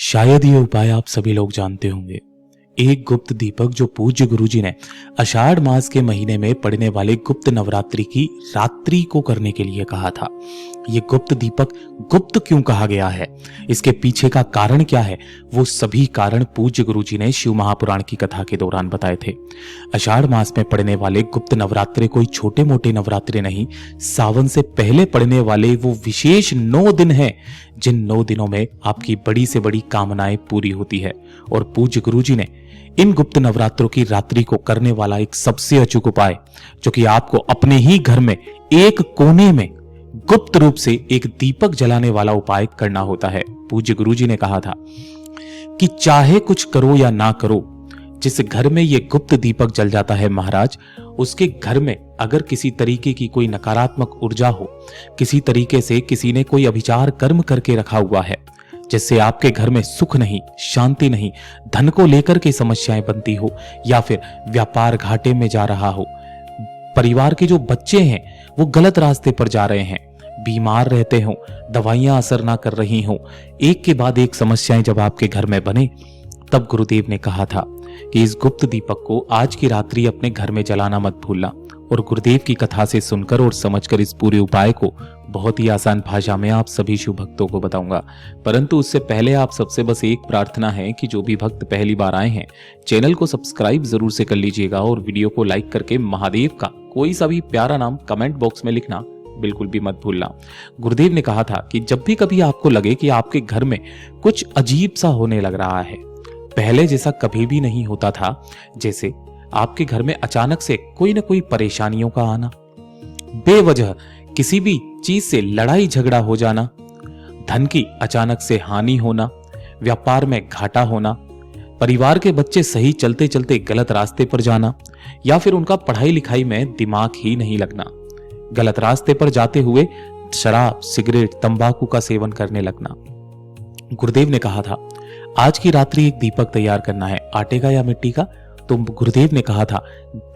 शायद ये उपाय आप सभी लोग जानते होंगे। एक गुप्त दीपक जो पूज्य गुरुजी ने आषाढ़ मास के महीने में पड़ने वाले गुप्त नवरात्रि की रात्रि को करने के लिए कहा था। ये गुप्त दीपक गुप्त क्यों कहा गया है, इसके पीछे का कारण क्या है, वो सभी कारण पूज्य गुरुजी ने शिव महापुराण की कथा के दौरान बताए थे। आषाढ़ मास में पड़ने वाले गुप्त नवरात्रे कोई छोटे मोटे नवरात्रे नहीं, सावन से पहले पड़ने वाले वो विशेष 9 दिन हैं, जिन 9 दिनों में आपकी बड़ी से बड़ी कामनाएं पूरी होती है। और पूज्य गुरुजी ने इन गुप्त नवरात्रों की रात्रि को करने वाला एक सबसे अचूक उपाय, जो कि आपको अपने ही घर में एक कोने में गुप्त रूप से एक दीपक जलाने वाला उपाय करना होता है। पूज्य गुरुजी ने कहा था कि चाहे कुछ करो या ना करो, जिस घर में ये गुप्त दीपक जल जाता है महाराज, उसके घर में अगर किसी तरीके की कोई नकारात्मक ऊर्जा हो, किसी तरीके से किसी ने कोई अभिचार कर्म करके रखा हुआ है, जिससे आपके घर में सुख नहीं, शांति नहीं, धन को लेकर के समस्याएं बनती हो, या फिर व्यापार घाटे में जा रहा हो, परिवार के जो बच्चे हैं वो गलत रास्ते पर जा रहे हैं, बीमार रहते हो, दवाइयां असर ना कर रही हो, एक के बाद एक समस्याएं जब आपके घर में बने, तब गुरुदेव ने कहा था कि इस गुप्त दीपक को आज की रात्रि अपने घर में जलाना मत भूलना। और गुरुदेव की कथा से सुनकर और समझकर इस पूरे उपाय को बहुत ही आसान भाषा में आप सभी शिव भक्तों को बताऊंगा। परंतु उससे पहले आप सबसे बस एक प्रार्थना है कि जो भी भक्त पहली बार आए हैं, चैनल को सब्सक्राइब जरूर से कर लीजिएगा और वीडियो को लाइक करके महादेव का कोई सा भी प्यारा नाम कमेंट बॉक्स में लिखना बिल्कुल भी मत भूलना। गुरुदेव ने कहा था कि जब भी कभी आपको लगे कि आपके घर में कुछ अजीब सा होने लग रहा है, पहले जैसा कभी भी नहीं होता था, जैसे आपके घर में अचानक से कोई ना कोई परेशानियों का आना, बेवजह किसी भी चीज से लड़ाई झगड़ा हो जाना, धन की अचानक से हानि होना, व्यापार में घाटा होना, परिवार के बच्चे सही चलते चलते गलत रास्ते पर जाना, या फिर उनका पढ़ाई लिखाई में दिमाग ही नहीं लगना, गलत रास्ते पर जाते हुए शराब, सिगरेट, तंबाकू का सेवन करने लगना। गुरुदेव ने कहा था आज की रात्रि एक दीपक तैयार करना है, आटे का या मिट्टी का। तो गुरुदेव ने कहा था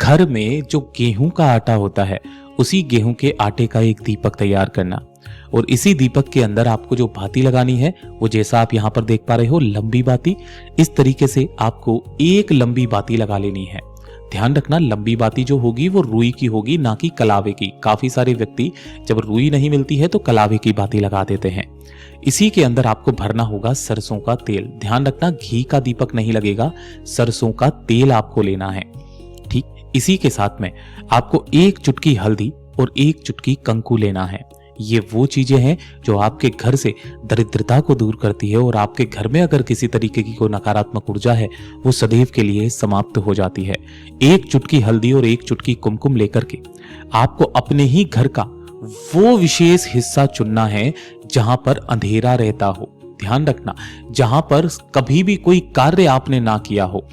घर में जो गेहूं का आटा होता है, उसी गेहूं के आटे का एक दीपक तैयार करना, और इसी दीपक के अंदर आपको जो बाती लगानी है वो जैसा आप यहां पर देख पा रहे हो, लंबी बाती, इस तरीके से आपको एक लंबी बाती लगा लेनी है। ध्यान रखना, लंबी बाती जो होगी वो रुई की होगी, ना कि कलावे की। काफी सारे व्यक्ति जब रुई नहीं मिलती है तो कलावे की बाती लगा देते हैं। इसी के अंदर आपको भरना होगा सरसों का तेल। ध्यान रखना, घी का दीपक नहीं लगेगा, सरसों का तेल आपको लेना है। ठीक, इसी के साथ में आपको 1 चुटकी हल्दी और 1 चुटकी कंकु लेना है। ये वो चीजें हैं जो आपके घर से दरिद्रता को दूर करती है, और आपके घर में अगर किसी तरीके की कोई नकारात्मक ऊर्जा है वो सदैव के लिए समाप्त हो जाती है। 1 चुटकी हल्दी और 1 चुटकी कुमकुम लेकर के आपको अपने ही घर का वो विशेष हिस्सा चुनना है जहां पर अंधेरा रहता हो। ध्यान रखना, जहां पर कभी भी कोई कार्य आपने ना किया हो,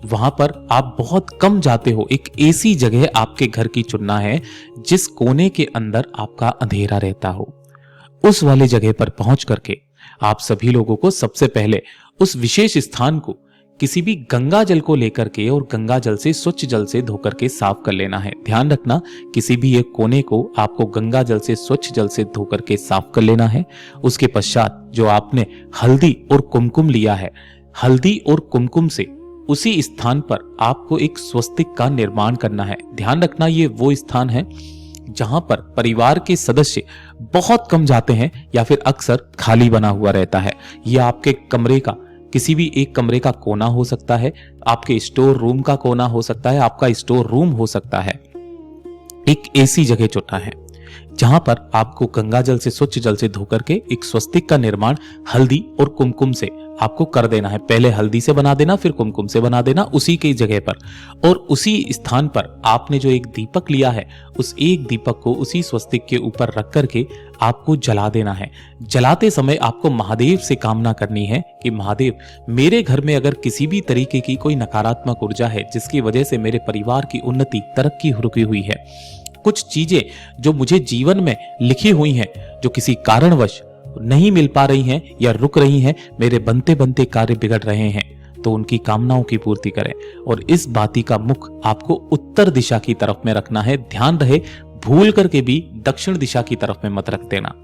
वहां पर आप बहुत कम जाते हो, एक ऐसी जगह आपके घर की चुनना है जिस कोने के अंदर आपका अंधेरा रहता हो। उस वाले जगह पर पहुंच करके आप सभी लोगों को सबसे पहले उस विशेष स्थान को किसी भी गंगा जल को लेकर के और गंगा जल से, स्वच्छ जल से धोकर के साफ कर लेना है। ध्यान रखना, किसी भी एक कोने को आपको गंगा जल से, स्वच्छ जल से धोकर के साफ कर लेना है। उसके पश्चात जो आपने हल्दी और कुमकुम लिया है, हल्दी और कुमकुम से उसी स्थान पर आपको एक स्वस्तिक का निर्माण करना है। ध्यान रखना, ये वो स्थान है जहां पर परिवार के सदस्य बहुत कम जाते हैं या फिर अक्सर खाली बना हुआ रहता है। यह आपके कमरे का किसी भी एक कमरे का कोना हो सकता है, आपके स्टोर रूम का कोना हो सकता है, आपका स्टोर रूम हो सकता है। एक ऐसी जगह चुनना है जहां पर आपको गंगा जल से, स्वच्छ जल से धोकर के एक स्वस्तिक का निर्माण हल्दी और कुमकुम से आपको कर देना है। पहले हल्दी से बना देना, फिर कुमकुम से बना देना उसी की जगह पर, और उसी स्थान पर आपने जो एक दीपक लिया है, उस एक दीपक को उसी स्वस्तिक के ऊपर रख करके आपको जला देना है। जलाते समय आपको महादेव से कामना करनी है कि महादेव, मेरे घर में अगर किसी भी तरीके की कोई नकारात्मक ऊर्जा है जिसकी वजह से मेरे परिवार की उन्नति, तरक्की रुकी हुई है, कुछ चीजें जो मुझे जीवन में लिखी हुई हैं जो किसी कारणवश नहीं मिल पा रही हैं या रुक रही हैं, मेरे बनते बनते कार्य बिगड़ रहे हैं, तो उनकी कामनाओं की पूर्ति करें। और इस बाती का मुख आपको उत्तर दिशा की तरफ में रखना है। ध्यान रहे, भूल करके भी दक्षिण दिशा की तरफ में मत रख देना।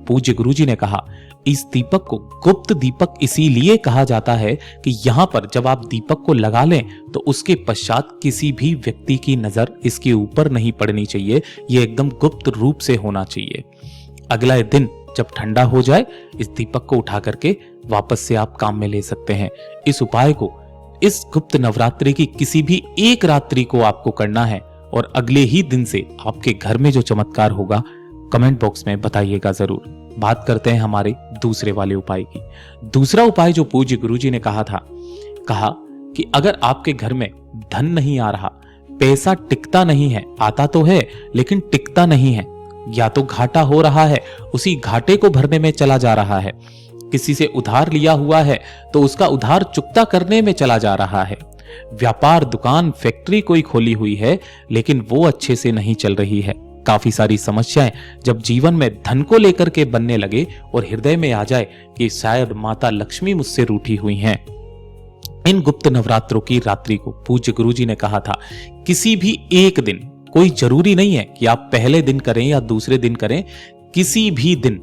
पूज्य गुरुजी ने कहा, इस दीपक को गुप्त दीपक इसीलिए कहा जाता है कि यहां पर जब आप दीपक को लगा लें तो उसके पश्चात किसी भी व्यक्ति की नजर इसके ऊपर नहीं पड़नी चाहिए। यह एकदम गुप्त रूप से होना चाहिए। अगला दिन जब ठंडा हो जाए, इस दीपक को उठा करके वापस से आप काम में ले सकते हैं। इस उपाय को इस गुप्त नवरात्रि की किसी भी एक रात्रि को आपको करना है और अगले ही दिन से आपके घर में जो चमत्कार होगा कमेंट बॉक्स में बताइएगा जरूर। बात करते हैं हमारे दूसरे वाले उपाय की। दूसरा उपाय जो पूज्य गुरुजी ने कहा कि अगर आपके घर में धन नहीं आ रहा, पैसा टिकता नहीं है, आता तो है लेकिन टिकता नहीं है, या तो घाटा हो रहा है, उसी घाटे को भरने में चला जा रहा है, किसी से उधार लिया हुआ है तो उसका उधार चुकता करने में चला जा रहा है, व्यापार, दुकान, फैक्ट्री कोई खोली हुई है लेकिन वो अच्छे से नहीं चल रही है, काफी सारी समस्याएं जब जीवन में धन को लेकर के बनने लगे और हृदय में आ जाए कि शायद माता लक्ष्मी मुझसे रूठी हुई हैं। इन गुप्त नवरात्रों की रात्रि को पूज्य गुरुजी ने कहा था, किसी भी एक दिन, कोई जरूरी नहीं है कि आप पहले दिन करें या दूसरे दिन करें, किसी भी दिन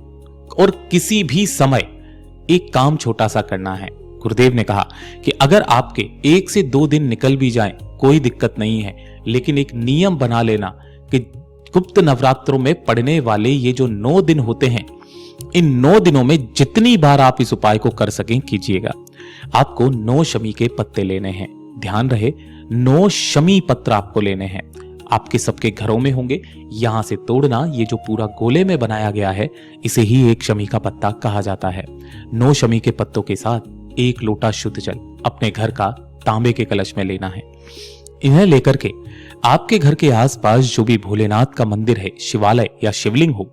और किसी भी समय एक काम छोटा सा करना है। गुरुदेव ने कहा कि अगर आपके 1 से 2 दिन निकल भी जाएं कोई दिक्कत नहीं है, लेकिन एक नियम बना लेना कि गुप्त नवरात्रों में पड़ने वाले ये जो 9 दिन होते हैं, इन 9 दिनों में जितनी बार आप इस उपाय को कर सकें कीजिएगा। आपको 9 शमी के पत्ते लेने हैं। ध्यान रहे, 9 शमी पत्र आपको लेने हैं। आपके सबके घरों में होंगे। यहां से तोड़ना, ये जो पूरा गोले में बनाया गया है इसे ही एक शमी का पत्ता कहा जाता है। 9 शमी के पत्तों के साथ 1 लोटा शुद्ध जल अपने घर का तांबे के कलश में लेना है। इन्हें लेकर के आपके घर के आसपास जो भी भोलेनाथ का मंदिर है, शिवालय या शिवलिंग हो,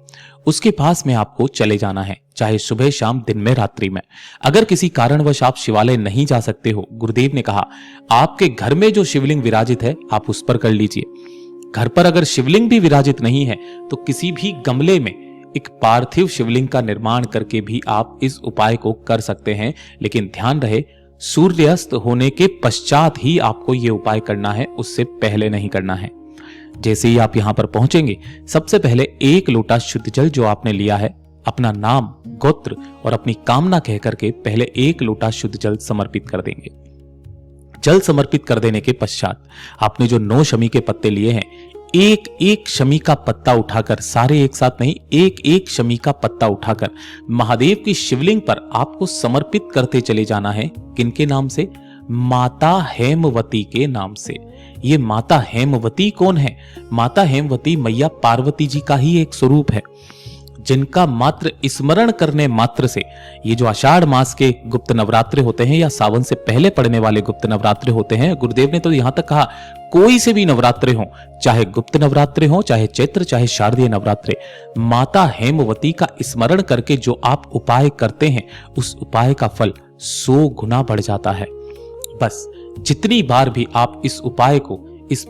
उसके पास में आपको चले जाना है, चाहे सुबह शाम, दिन में, रात्रि में। अगर किसी कारणवश आप शिवालय नहीं जा सकते हो, गुरुदेव ने कहा आपके घर में जो शिवलिंग विराजित है आप उस पर कर लीजिए। घर पर अगर शिवलिंग भी विराजित नहीं है तो किसी भी गमले में एक पार्थिव शिवलिंग का निर्माण करके भी आप इस उपाय को कर सकते हैं। लेकिन ध्यान रहे, सूर्यास्त होने के पश्चात ही आपको यह उपाय करना है, उससे पहले नहीं करना है। जैसे ही आप यहां पर पहुंचेंगे, सबसे पहले 1 लोटा शुद्ध जल जो आपने लिया है, अपना नाम, गोत्र और अपनी कामना कह करके पहले 1 लोटा शुद्ध जल समर्पित कर देंगे। जल समर्पित कर देने के पश्चात आपने जो 9 शमी के पत्ते लिए हैं, एक एक शमी का पत्ता उठाकर, सारे एक साथ नहीं, एक एक शमी का पत्ता उठाकर महादेव की शिवलिंग पर आपको समर्पित करते चले जाना है। किनके नाम से? माता हेमवती के नाम से। ये माता हेमवती कौन है? माता हेमवती मैया पार्वती जी का ही एक स्वरूप है, जिनका मात्र स्मरण करने मात्र से, ये जो आषाढ़ मास के गुप्त नवरात्रे होते हैं या सावन से पहले पड़ने वाले गुप्त नवरात्रे होते हैं, गुरुदेव ने तो यहां तक कहा कोई से भी नवरात्रे हो, चाहे गुप्त नवरात्रे हो, चाहे चैत्र, चाहे शारदीय नवरात्रे, माता हेमवती का स्मरण करके जो आप उपाय करते हैं, उस उपाय का फल 100 गुना बढ़ जाता है। बस जितनी बार भी आप इस उपाय को इस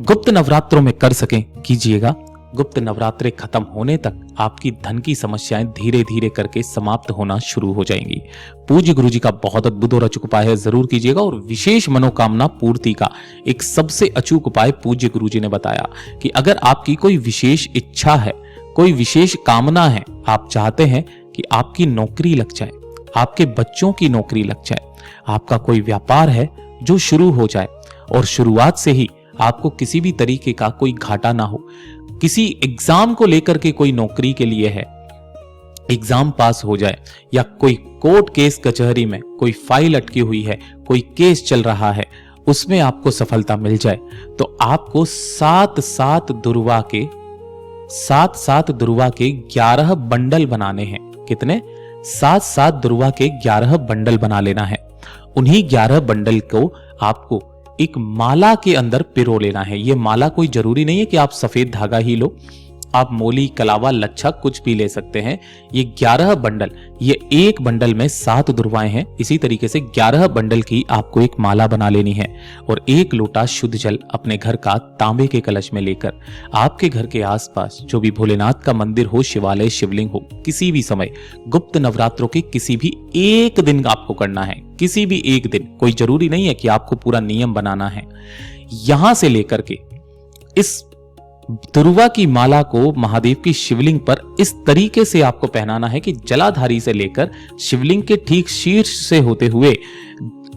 गुप्त नवरात्रों में कर सकें कीजिएगा। गुप्त नवरात्रे खत्म होने तक आपकी धन की समस्याएं धीरे धीरे करके समाप्त होना शुरू हो जाएंगी। पूज्य गुरुजी का बहुत अद्भुत और अचूक उपाय है, जरूर कीजिएगा। और विशेष मनोकामना पूर्ति का एक सबसे अचूक उपाय पूज्य गुरुजी ने बताया कि अगर आपकी कोई विशेष इच्छा है, कोई विशेष कामना है, आप चाहते हैं कि आपकी नौकरी लग जाए, आपके बच्चों की नौकरी लग जाए, आपका कोई व्यापार है जो शुरू हो जाए और शुरुआत से ही आपको किसी भी तरीके का कोई घाटा ना हो, किसी एग्जाम को लेकर के कोई नौकरी के लिए है, एग्जाम पास हो जाए, या कोई कोर्ट केस कचहरी में कोई फाइल अटकी हुई है, कोई केस चल रहा है, उसमें आपको सफलता मिल जाए, तो आपको 7-7 दुर्वा के 11 बंडल बनाने हैं। कितने? 7-7 दुर्वा के 11 बंडल बना लेना है। उन्हीं 11 बंडल को आपको एक माला के अंदर पिरो लेना है। यह माला कोई जरूरी नहीं है कि आप सफेद धागा ही लो, आप मोली, कलावा, लच्छा कुछ भी ले सकते हैं। ये 11 बंडल, ये एक बंडल में 7 दुर्वाएं हैं, इसी तरीके से 11 बंडल की आपको एक माला बना लेनी है और 1 लोटा शुद्ध जल अपने घर का तांबे के कलश में लेकर आपके घर के आसपास जो भी भोलेनाथ का मंदिर हो, शिवालय, शिवलिंग हो, किसी भी समय गुप्त नवरात्रों के किसी भी एक दिन आपको करना है। किसी भी एक दिन, कोई जरूरी नहीं है कि आपको पूरा नियम बनाना है। यहां से लेकर के इस दुर्वा की माला को महादेव की शिवलिंग पर इस तरीके से आपको पहनाना है कि जलाधारी से लेकर शिवलिंग के ठीक शीर्ष से होते हुए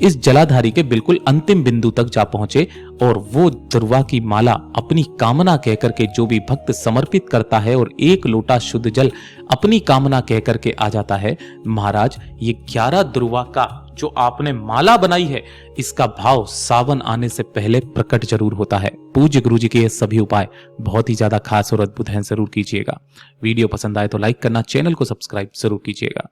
इस जलाधारी के बिल्कुल अंतिम बिंदु तक जा पहुंचे, और वो दुर्वा की माला अपनी कामना कहकर के जो भी भक्त समर्पित करता है और एक लोटा शुद्ध जल अपनी कामना कहकर के आ जाता है, महाराज ये 11 दुर्वा का जो आपने माला बनाई है इसका भाव सावन आने से पहले प्रकट जरूर होता है। पूज्य गुरु जी के ये सभी उपाय बहुत ही ज्यादा खास और अद्भुत हैं, जरूर कीजिएगा। वीडियो पसंद आए तो लाइक करना, चैनल को सब्सक्राइब जरूर कीजिएगा।